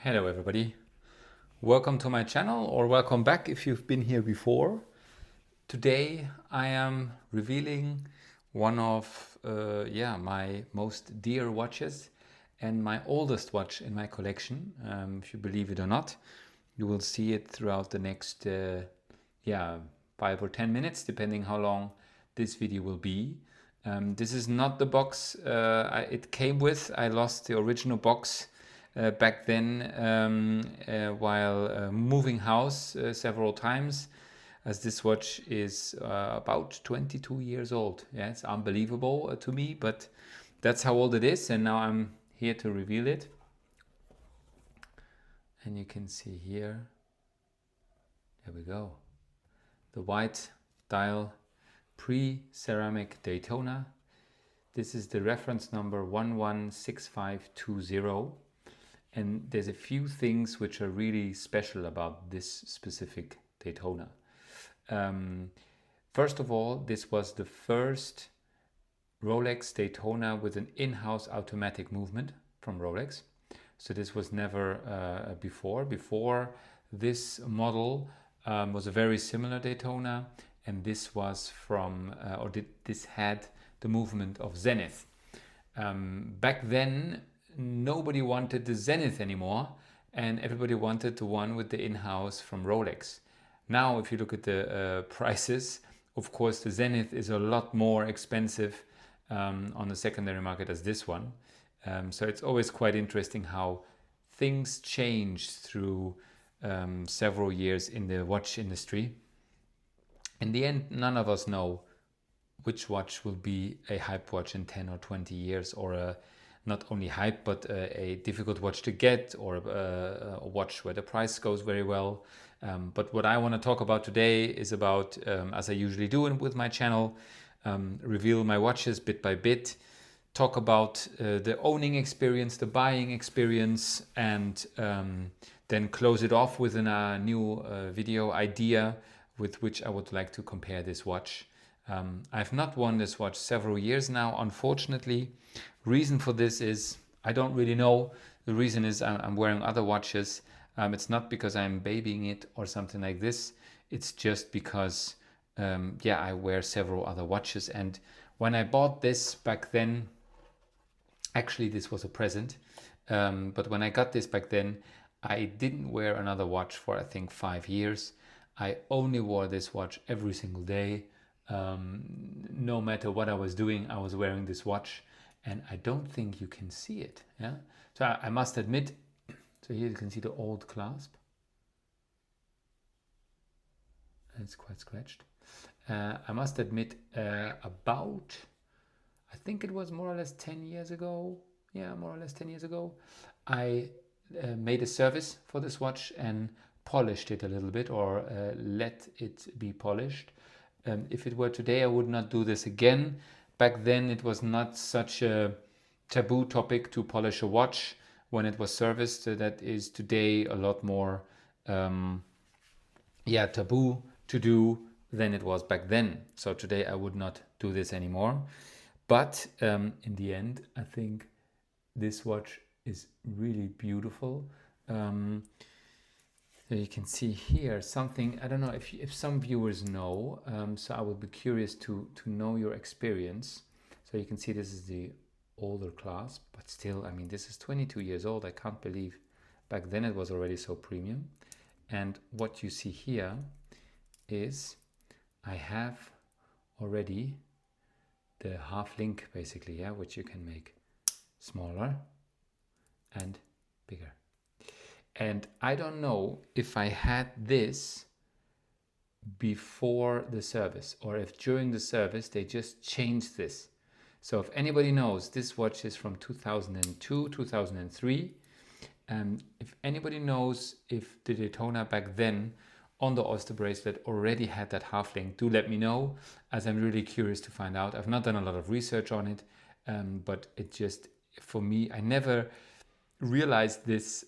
Hello everybody, welcome to my channel, or welcome back if you've been here before. Today I am revealing one of my most dear watches and my oldest watch in my collection. If you believe it or not, you will see it throughout the next 5 or 10 minutes, depending how long this video will be. This is not the box it came with. I lost the original box back then while moving house several times, as this watch is about 22 years old. Yeah, it's unbelievable to me, but that's how old it is, and now I'm here to reveal it. And you can see here, there we go, the white dial pre-ceramic Daytona. This is the reference number 116520. And there's a few things which are really special about this specific Daytona. First of all, this was the first Rolex Daytona with an in-house automatic movement from Rolex. So this was never before. Before, this model was a very similar Daytona, and this was from, this had the movement of Zenith. Back then, nobody wanted the Zenith anymore, and everybody wanted the one with the in-house from Rolex. Now, if you look at the prices, of course, the Zenith is a lot more expensive on the secondary market as this one. So it's always quite interesting how things change through several years in the watch industry. In the end, none of us know which watch will be a hype watch in 10 or 20 years, or a not only hype, but a difficult watch to get, or a watch where the price goes very well. But what I want to talk about today is about, as I usually do with my channel, reveal my watches bit by bit, talk about the owning experience, the buying experience, and then close it off with a new video idea with which I would like to compare this watch. I've not worn this watch several years now, unfortunately. Reason for this is I don't really know. The reason is I'm wearing other watches. It's not because I'm babying it or something like this. It's just because I wear several other watches. And when I bought this back then, actually this was a present, but when I got this back then, I didn't wear another watch for I think 5 years. I only wore this watch every single day. No matter what I was doing, I was wearing this watch, and I don't think you can see it. Yeah, so I must admit, so here you can see the old clasp. It's quite scratched. I must admit, about, I think it was more or less 10 years ago. Yeah, more or less 10 years ago, I made a service for this watch and polished it a little bit, or let it be polished. If it were today, I would not do this again. Back then, it was not such a taboo topic to polish a watch when it was serviced. That is today a lot more taboo to do than it was back then. So today I would not do this anymore. But in the end, I think this watch is really beautiful. So you can see here something, I don't know if some viewers know, so I would be curious to know your experience. So you can see this is the older clasp, but still, I mean, this is 22 years old. I can't believe back then it was already so premium. And what you see here is I have already the half link basically, yeah, which you can make smaller and bigger. And I don't know if I had this before the service, or if during the service they just changed this. So if anybody knows, this watch is from 2002, 2003. If anybody knows if the Daytona back then on the Oyster bracelet already had that half link, do let me know, as I'm really curious to find out. I've not done a lot of research on it, but it just, for me, I never realized this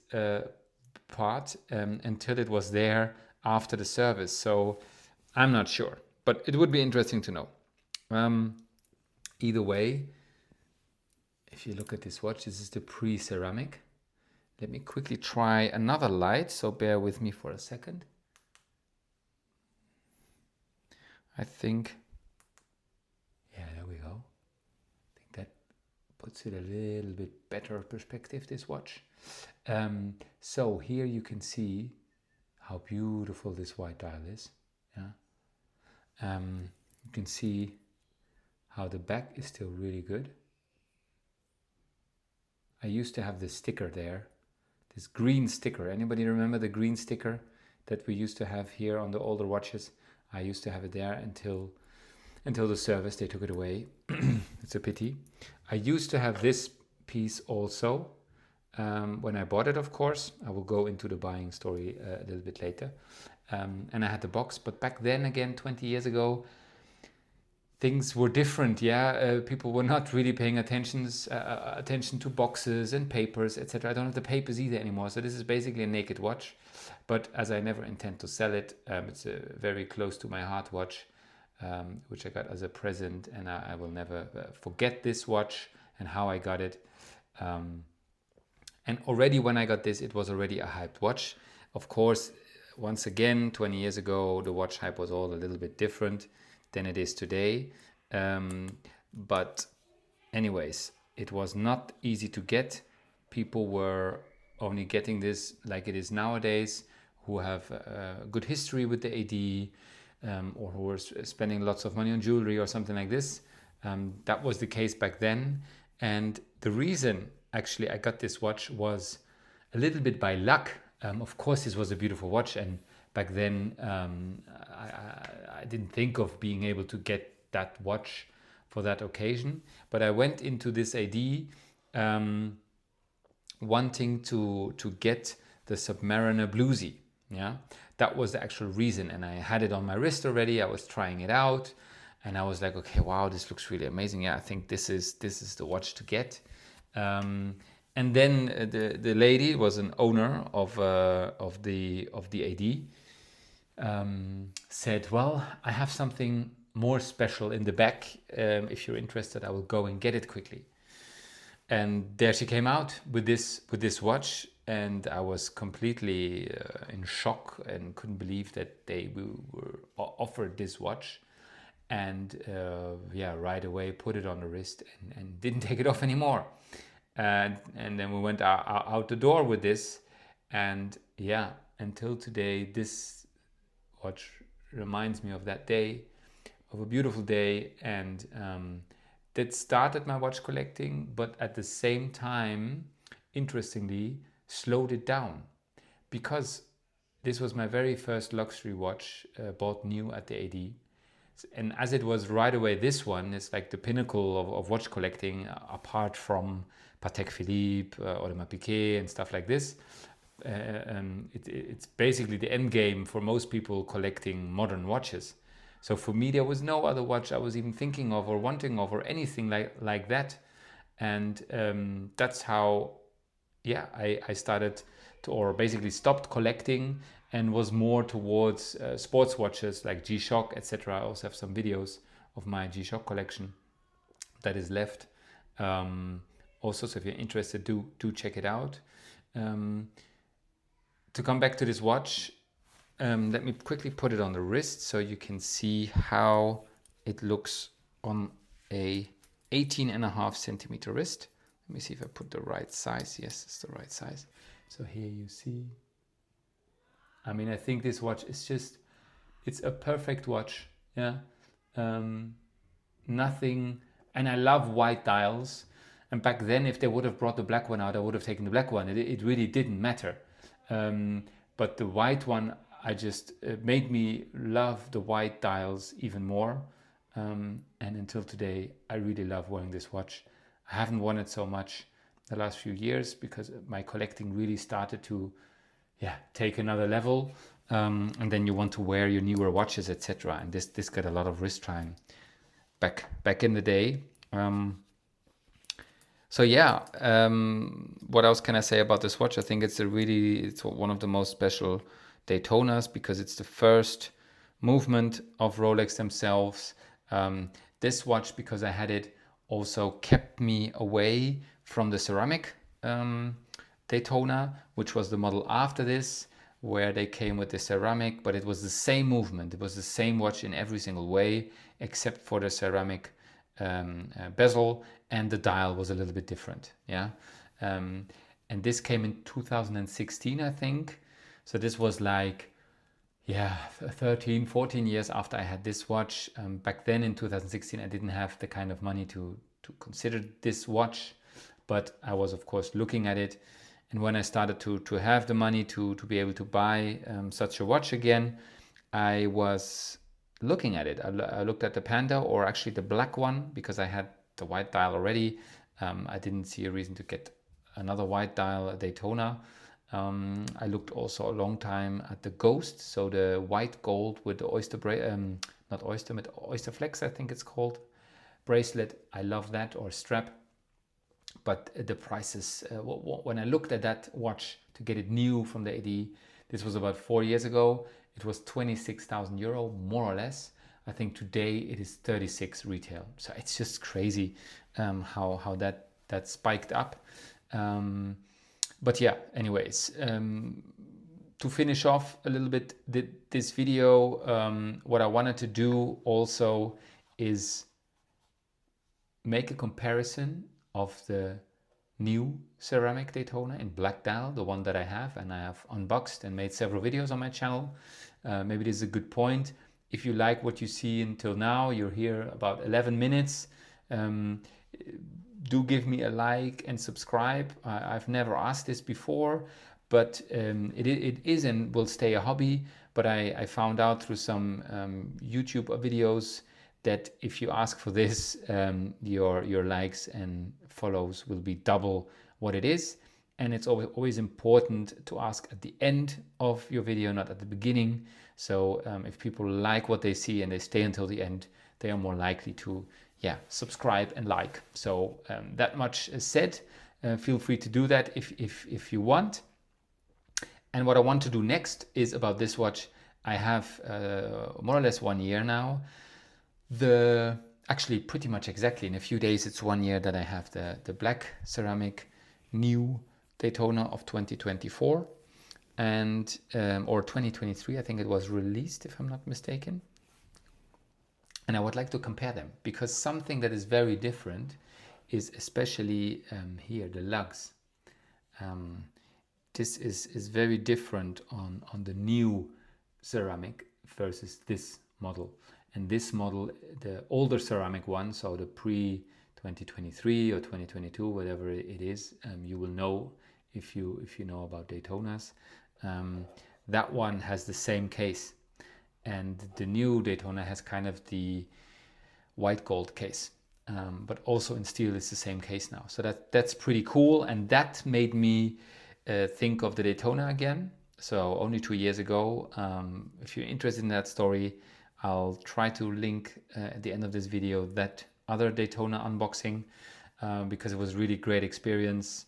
part until it was there after the service. So I'm not sure, but it would be interesting to know. Either way, if you look at this watch, this is the pre-ceramic. Let me quickly try another light, so bear with me for a second. I think, yeah, there we go. I think that puts it a little bit better perspective, this watch. So here you can see how beautiful this white dial is. Yeah. You can see how the back is still really good. I used to have this sticker there, this green sticker. Anybody remember the green sticker that we used to have here on the older watches? I used to have it there until the service. They took it away. It's a pity. I used to have this piece also when I bought it, of course. I will go into the buying story a little bit later. And I had the box, but back then, again, 20 years ago, things were different. People were not really paying attention to boxes and papers, etc. I don't have the papers either anymore, so this is basically a naked watch. But as I never intend to sell it, it's a very close to my heart watch, which I got as a present, and I will never forget this watch and how I got it. And already when I got this, it was already a hyped watch. Of course, once again, 20 years ago, the watch hype was all a little bit different than it is today. But anyways, it was not easy to get. People were only getting this like it is nowadays, who have a good history with the AD, or who were spending lots of money on jewelry or something like this. That was the case back then. And the reason actually I got this watch was a little bit by luck. Of course, this was a beautiful watch, and back then I didn't think of being able to get that watch for that occasion. But I went into this AD wanting to get the Submariner Bluesy. Yeah, that was the actual reason, and I had it on my wrist already. I was trying it out, and I was like, okay, wow, this looks really amazing. Yeah, I think this is the watch to get. And then the lady was an owner of the AD. Said, well, I have something more special in the back. If you're interested, I will go and get it quickly. And there she came out with this watch, and I was completely in shock and couldn't believe that they were offered this watch. And right away put it on the wrist and didn't take it off anymore. And then we went out the door with this, and yeah, until today, this watch reminds me of that day, of a beautiful day, and that started my watch collecting, but at the same time, interestingly, slowed it down, because this was my very first luxury watch, bought new at the AD. And as it was right away, this one is like the pinnacle of watch collecting, apart from Patek Philippe, Audemars Piguet and stuff like this. It's basically the end game for most people collecting modern watches. So for me, there was no other watch I was even thinking of or wanting of or anything like that. And that's how, I started to, or basically stopped collecting, and was more towards sports watches like G-Shock, etc. I also have some videos of my G-Shock collection that is left. Also, so if you're interested, do check it out. To come back to this watch, let me quickly put it on the wrist so you can see how it looks on a 18.5 centimeter wrist. Let me see if I put the right size. Yes, it's the right size. So here you see. I mean, I think this watch is it's a perfect watch. Yeah. Nothing, and I love white dials. And back then, if they would have brought the black one out, I would have taken the black one. It really didn't matter. But the white one, it made me love the white dials even more. And until today, I really love wearing this watch. I haven't worn it so much the last few years because my collecting really started to take another level. And then you want to wear your newer watches, etc. And this got a lot of wrist time back in the day. What else can I say about this watch? I think it's one of the most special Daytonas because it's the first movement of Rolex themselves. This watch, because I had it, also kept me away from the ceramic Daytona, which was the model after this, where they came with the ceramic, but it was the same movement. It was the same watch in every single way, except for the ceramic bezel, and the dial was a little bit different. Yeah, and this came in 2016, I think. So this was like, yeah, 13, 14 years after I had this watch. Back then in 2016, I didn't have the kind of money to consider this watch, but I was, of course, looking at it. And when I started to have the money to be able to buy such a watch again, I was looking at it. I looked at the Panda, or actually the black one, because I had the white dial already. I didn't see a reason to get another white dial Daytona. I looked also a long time at the Ghost, so the white gold with the not oyster, but oyster flex, I think it's called, bracelet. I love that, or strap. But the prices, when I looked at that watch to get it new from the AD, this was about 4 years ago, it was 26,000 euro, more or less. I think today it is 36 retail. So it's just crazy how that spiked up. But yeah, anyways, to finish off a little bit this video, what I wanted to do also is make a comparison of the new ceramic Daytona in black dial, the one that I have, and I have unboxed and made several videos on my channel. Maybe this is a good point. If you like what you see until now, you're here about 11 minutes. Do give me a like and subscribe. I've never asked this before, but it is and will stay a hobby. But I found out through some YouTube videos that if you ask for this, your likes and follows will be double what it is. And it's always important to ask at the end of your video, not at the beginning. So if people like what they see and they stay until the end, they are more likely to subscribe and like. So that much is said. Feel free to do that if you want. And what I want to do next is about this watch. I have more or less 1 year now. Actually pretty much exactly in a few days it's 1 year that I have the black ceramic new Daytona of 2024, and or 2023, I think it was released, if I'm not mistaken. And I would like to compare them, because something that is very different is especially here, the lugs. This is very different on the new ceramic versus this model. And this model, the older ceramic one, so the pre-2023 or 2022, whatever it is, you will know if you know about Daytonas. That one has the same case. And the new Daytona has kind of the white gold case. But also in steel it's the same case now. So that's pretty cool. And that made me think of the Daytona again. So only 2 years ago. If you're interested in that story, I'll try to link at the end of this video that other Daytona unboxing, because it was really great experience,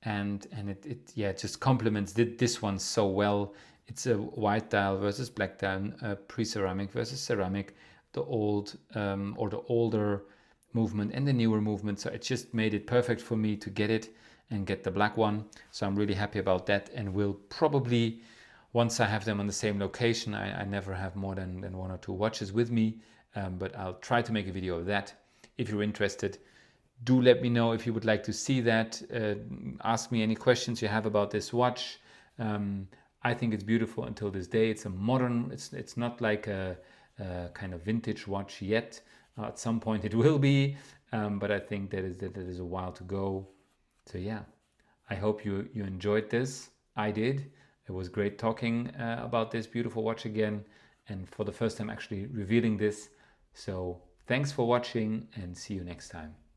and it just complements this one so well. It's a white dial versus black dial, pre-ceramic versus ceramic, the old or the older movement and the newer movement. So it just made it perfect for me to get it and get the black one. So I'm really happy about that, and will probably, once I have them on the same location, I never have more than 1 or 2 watches with me, but I'll try to make a video of that. If you're interested, do let me know if you would like to see that. Ask me any questions you have about this watch. I think it's beautiful until this day. It's a modern, it's not like a kind of vintage watch yet. At some point it will be, but I think that is a while to go. So yeah, I hope you enjoyed this. I did. It was great talking about this beautiful watch again, and for the first time actually revealing this. So thanks for watching, and see you next time.